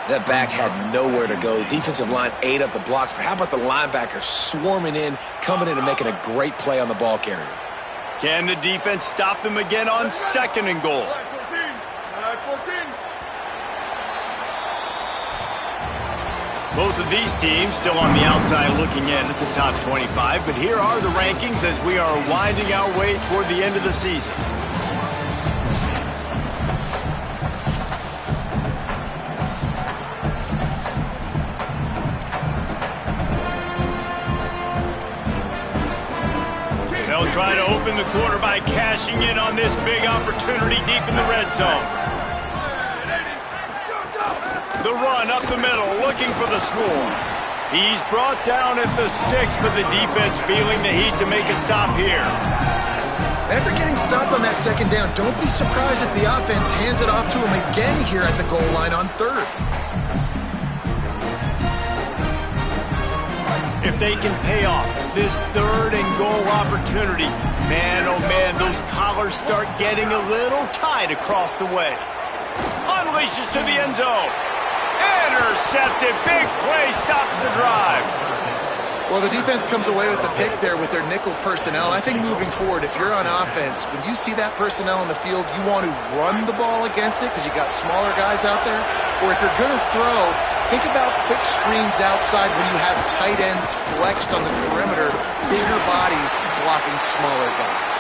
That back had nowhere to go. The defensive line ate up the blocks, but how about the linebacker swarming in, coming in and making a great play on the ball carrier? Can the defense stop them again on 2nd and goal? Both of these teams still on the outside looking in at the top 25, but here are the rankings as we are winding our way toward the end of the season. They'll try to open the quarter by cashing in on this big opportunity deep in the red zone. The run up the middle, looking for the score. He's brought down at the 6, but the defense feeling the heat to make a stop here. After getting stopped on that 2nd down, don't be surprised if the offense hands it off to him again here at the goal line on 3rd. If they can pay off this 3rd and goal opportunity, man, oh man, those collars start getting a little tight across the way. Unleashes to the end zone. Intercepted. Big play stops the drive. Well, the defense comes away with the pick there with their nickel personnel. I think moving forward, if you're on offense, when you see that personnel on the field, you want to run the ball against it because you got smaller guys out there. Or if you're going to throw, think about quick screens outside when you have tight ends flexed on the perimeter, bigger bodies blocking smaller guys.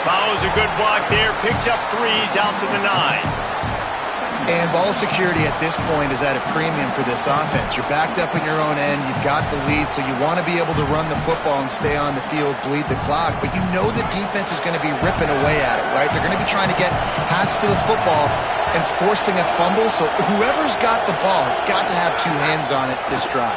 Follows a good block there, picks up 3s out to the 9. And ball security at this point is at a premium for this offense. You're backed up in your own end. You've got the lead, so you want to be able to run the football and stay on the field, bleed the clock. But you know the defense is going to be ripping away at it, right? They're going to be trying to get hats to the football and forcing a fumble. So whoever's got the ball has got to have 2 hands on it this drive.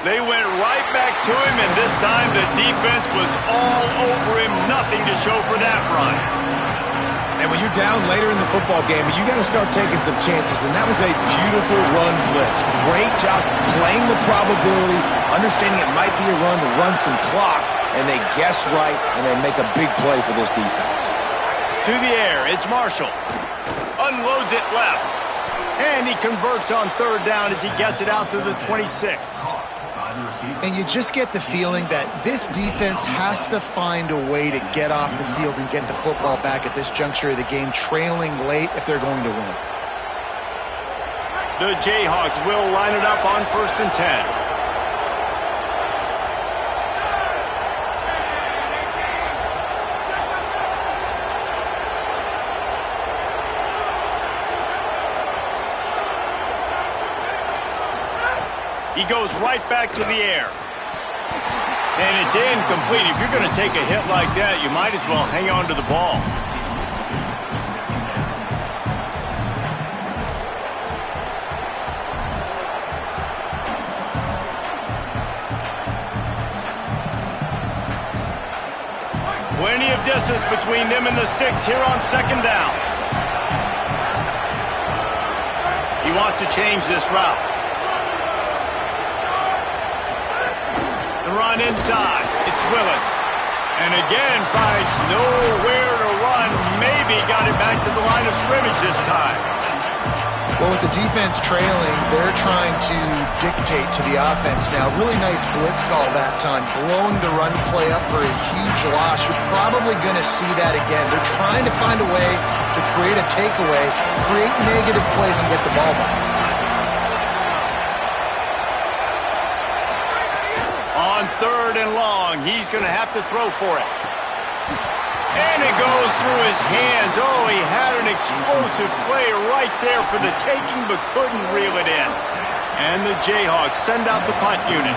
They went right back to him, and this time the defense was all over him. Nothing to show for that run. And when you're down later in the football game, you got to start taking some chances, and that was a beautiful run blitz. Great job playing the probability, understanding it might be a run to run some clock, and they guess right, and they make a big play for this defense. To the air, it's Marshall. Unloads it left. And he converts on 3rd down as he gets it out to the 26. And you just get the feeling that this defense has to find a way to get off the field and get the football back at this juncture of the game, trailing late if they're going to win. The Jayhawks will line it up on 1st and 10. He goes right back to the air. And it's incomplete. If you're going to take a hit like that, you might as well hang on to the ball. Plenty of distance between them and the sticks here on second down. He wants to change this route. The run inside. It's Willis. And again finds nowhere to run. Maybe got it back to the line of scrimmage this time. Well, with the defense trailing, they're trying to dictate to the offense now. Really nice blitz call that time, blowing the run play up for a huge loss. You're probably going to see that again. They're trying to find a way to create a takeaway, create negative plays, and get the ball back. On third and long, he's going to have to throw for it. And it goes through his hands. Oh, he had an explosive play right there for the taking, but couldn't reel it in. And the Jayhawks send out the punt unit.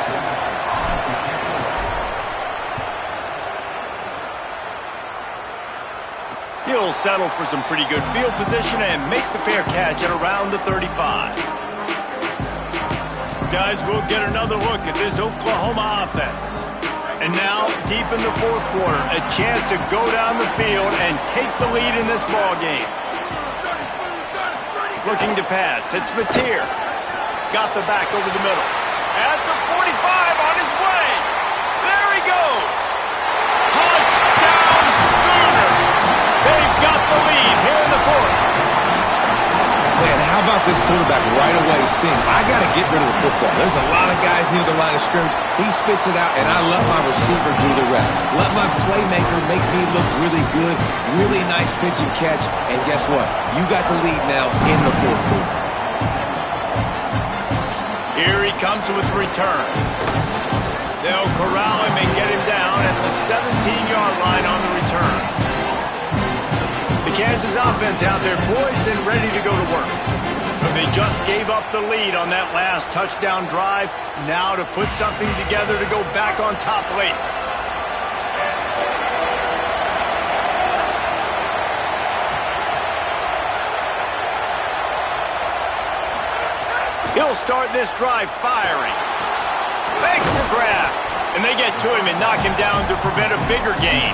He'll settle for some pretty good field position and make the fair catch at around the 35. Guys, we'll get another look at this Oklahoma offense. And now, deep in the fourth quarter, a chance to go down the field and take the lead in this ball game. Looking to pass. It's Mateer. Got the back over the middle. At the 45 on his way. There he goes. Touchdown Sooners. They've got the lead here in the fourth. Man, how about this quarterback right away seeing, I got to get rid of the football. There's a lot of guys near the line of scrimmage. He spits it out, and I let my receiver do the rest. Let my playmaker make me look really good. Really nice pitch and catch. And guess what? You got the lead now in the fourth quarter. Here he comes with the return. They'll corral him and get him down at the 17-yard line on the return. The Kansas offense out there poised and ready to go to work. But they just gave up the lead on that last touchdown drive. Now to put something together to go back on top late. He'll start this drive firing. Thanks for grab. And they get to him and knock him down to prevent a bigger gain.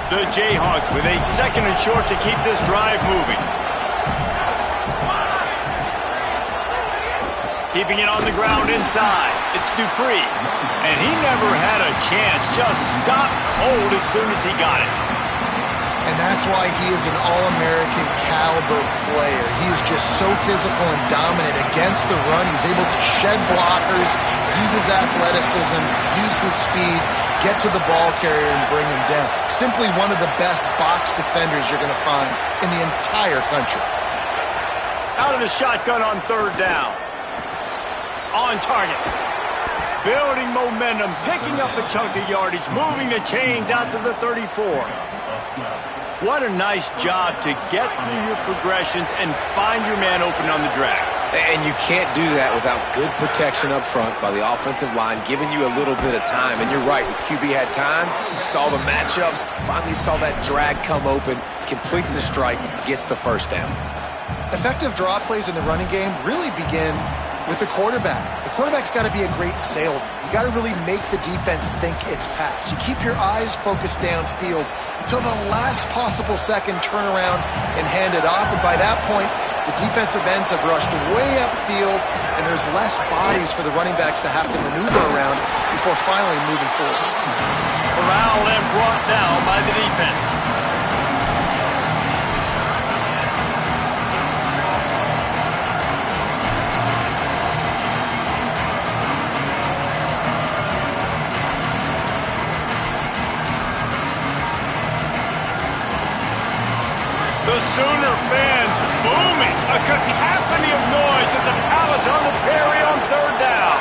The Jayhawks with a second and short to keep this drive moving. Keeping it on the ground inside. It's Dupree. And he never had a chance. Just stopped cold as soon as he got it. And that's why he is an All-American caliber player. He is just so physical and dominant against the run. He's able to shed blockers, use his athleticism, use his speed, get to the ball carrier and bring him down. Simply one of the best box defenders you're going to find in the entire country. Out of the shotgun on third down. On target. Building momentum, picking up a chunk of yardage, moving the chains out to the 34. What a nice job to get through your progressions and find your man open on the drag. And you can't do that without good protection up front by the offensive line, giving you a little bit of time. And you're right, the QB had time, saw the matchups, finally saw that drag come open, completes the strike, gets the first down. Effective draw plays in the running game really begin with the quarterback. The quarterback's got to be a great salesman. You got to really make the defense think it's pass. You keep your eyes focused downfield until the last possible second, turn around and hand it off. And by that point, the defensive ends have rushed way upfield, and there's less bodies for the running backs to have to maneuver around before finally moving forward. Corralled and brought down by the defense. The Sooner fans booming. A cacophony of noise at the Palace on the Prairie on third down.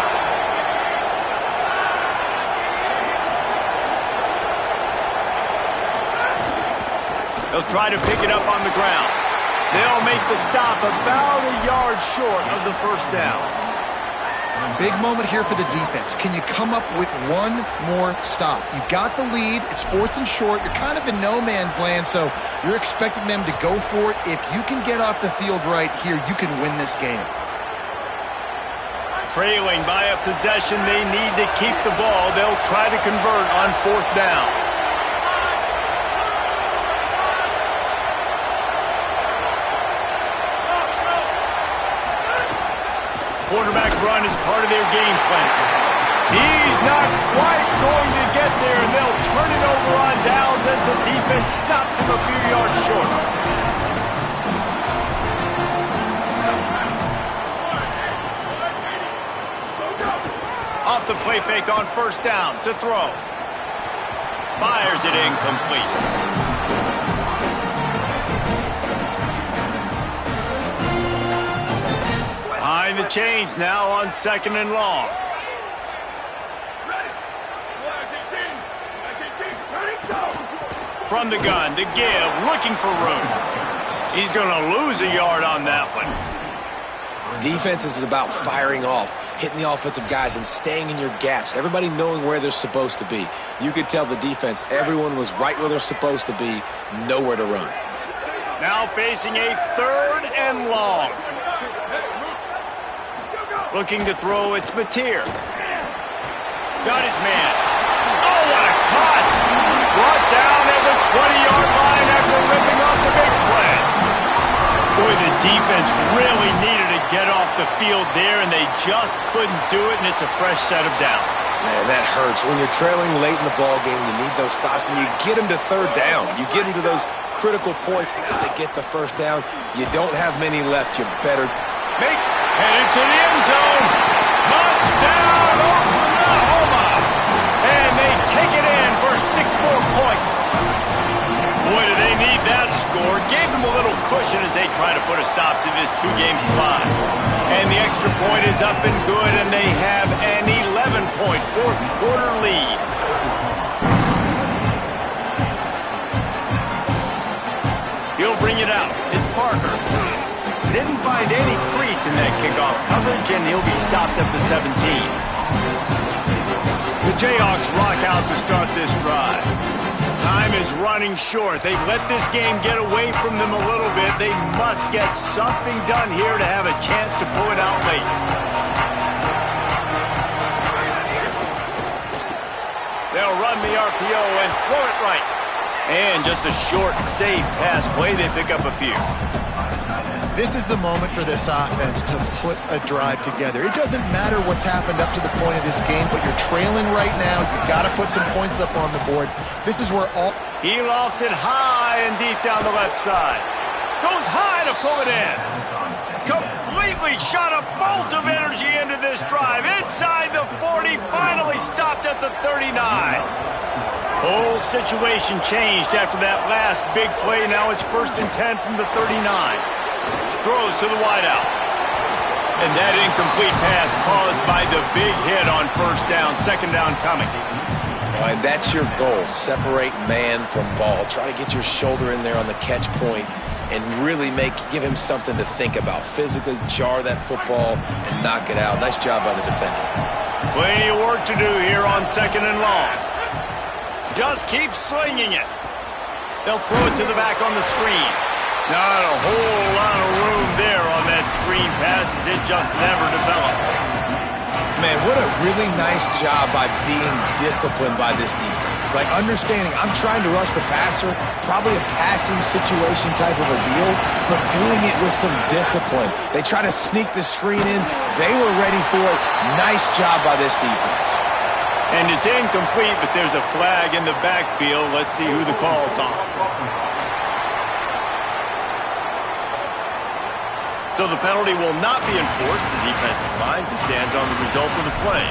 try to pick it up on the ground. They'll make the stop about a yard short of the first down. Big moment here for the defense. Can you come up with one more stop? You've got the lead. It's 4th and short. You're kind of in no man's land, so you're expecting them to go for it. If you can get off the field right here, you can win this game. Trailing by a possession, they need to keep the ball. They'll try to convert on 4th down. Quarterback run is part of their game plan. He's not quite going to get there, and they'll turn it over on downs as the defense stops him a few yards short. Off the play fake on 1st down to throw. Fires it incomplete. Behind the chains now on 2nd and long. From the gun, to give, looking for room. He's going to lose a yard on that one. Defense is about firing off, hitting the offensive guys and staying in your gaps. Everybody knowing where they're supposed to be. You could tell the defense, everyone was right where they're supposed to be, nowhere to run. Now facing a 3rd and long. Looking to throw, it's Mateer. Got his man. Oh, what a cut! Brought down at the 20-yard line after ripping off the big play. Boy, the defense really needed to get off the field there, and they just couldn't do it, and it's a fresh set of downs. Man, that hurts. When you're trailing late in the ball game, you need those stops, and you get them to 3rd down. You get them to those critical points. Now they get the 1st down. You don't have many left. You better make headed to the end zone. Touchdown, Oklahoma. And they take it in for 6 more points. Boy, do they need that score. Gave them a little cushion as they try to put a stop to this 2-game slide. And the extra point is up and good, and they have an 11-point 4th quarter lead. He'll bring it out. It's Parker. Didn't find any crease in that kickoff coverage, and he'll be stopped at the 17. The Jayhawks rock out to start this drive. Time is running short. They've let this game get away from them a little bit. They must get something done here to have a chance to pull it out late. They'll run the RPO and throw it right. And just a short, safe pass play. They pick up a few. This is the moment for this offense to put a drive together. It doesn't matter what's happened up to the point of this game, but you're trailing right now. You've got to put some points up on the board. This is where all... He lofts it high and deep down the left side. Goes high to pull it in. Completely shot a bolt of energy into this drive. Inside the 40, finally stopped at the 39. Whole situation changed after that last big play. Now it's 1st and 10 from the 39. Throws to the wideout. And that incomplete pass caused by the big hit on 1st down. 2nd down coming. And that's your goal. Separate man from ball. Try to get your shoulder in there on the catch point and really give him something to think about. Physically jar that football and knock it out. Nice job by the defender. Plenty of work to do here on 2nd and long. Just keep slinging it. They'll throw it to the back on the screen. Not a whole lot of room there on that screen pass as it just never developed. Man, what a really nice job by being disciplined by this defense. Like understanding I'm trying to rush the passer, probably a passing situation type of a deal, but doing it with some discipline. They try to sneak the screen in. They were ready for it. Nice job by this defense. And it's incomplete, but there's a flag in the backfield. Let's see who the call's on. So the penalty will not be enforced. The defense declines and stands on the result of the play.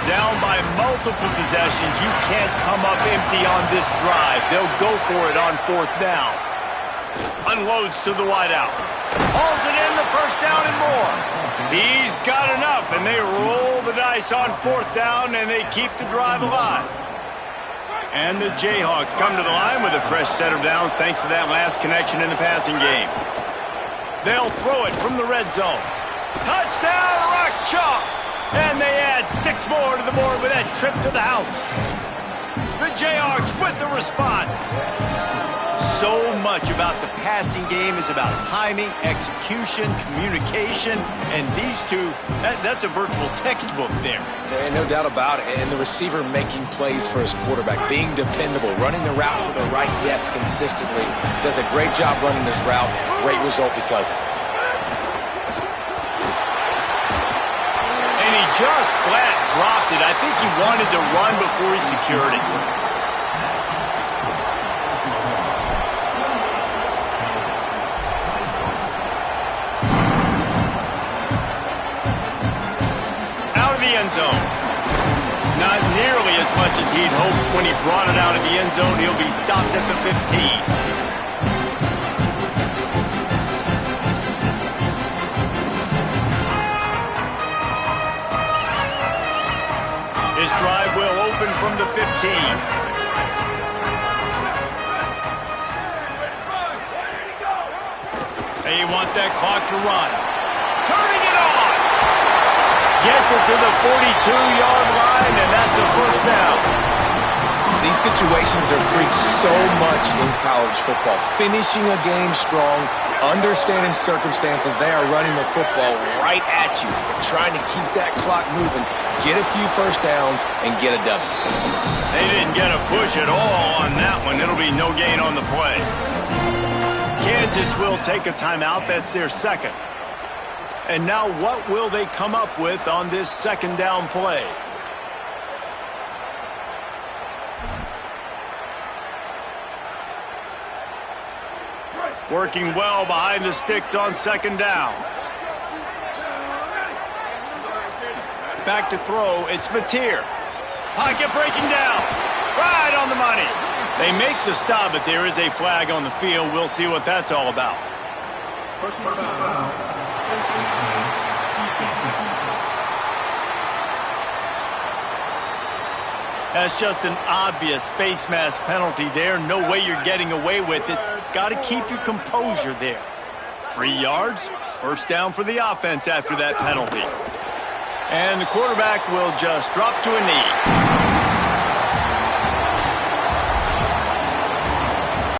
Down by multiple possessions. You can't come up empty on this drive. They'll go for it on 4th down. Unloads to the wideout. Hauls it in, the first down and more. He's got enough, and they roll the dice on fourth down, and they keep the drive alive. And the Jayhawks come to the line with a fresh set of downs thanks to that last connection in the passing game. They'll throw it from the red zone. Touchdown, Rock Chalk! And they add 6 more to the board with that trip to the house. The Jayhawks with the response. So much about the passing game is about timing, execution, communication, and these two, that's a virtual textbook there. Yeah, no doubt about it. And the receiver making plays for his quarterback, being dependable, running the route to the right depth consistently. Does a great job running this route. Great result because of it. And he just flat dropped it. I think he wanted to run before he secured it. End zone. Not nearly as much as he'd hoped when he brought it out of the end zone. He'll be stopped at the 15. His drive will open from the 15. They want that clock to run. Turning it on. Gets it to the 42-yard line, and that's a first down. These situations are preached so much in college football. Finishing a game strong, understanding circumstances. They are running the football right at you, trying to keep that clock moving, get a few first downs, and get a W. They didn't get a push at all on that one. It'll be no gain on the play. Kansas will take a timeout. That's their second. And now what will they come up with on this second down play? Working well behind the sticks on second down. Back to throw, it's Mateer. Pocket breaking down. Right on the money. They make the stop, but there is a flag on the field. We'll see what that's all about. Personal foul. That's just an obvious face mask penalty there. No way you're getting away with it. Got to keep your composure there. 3 yards, first down for the offense after that penalty. And the quarterback will just drop to a knee.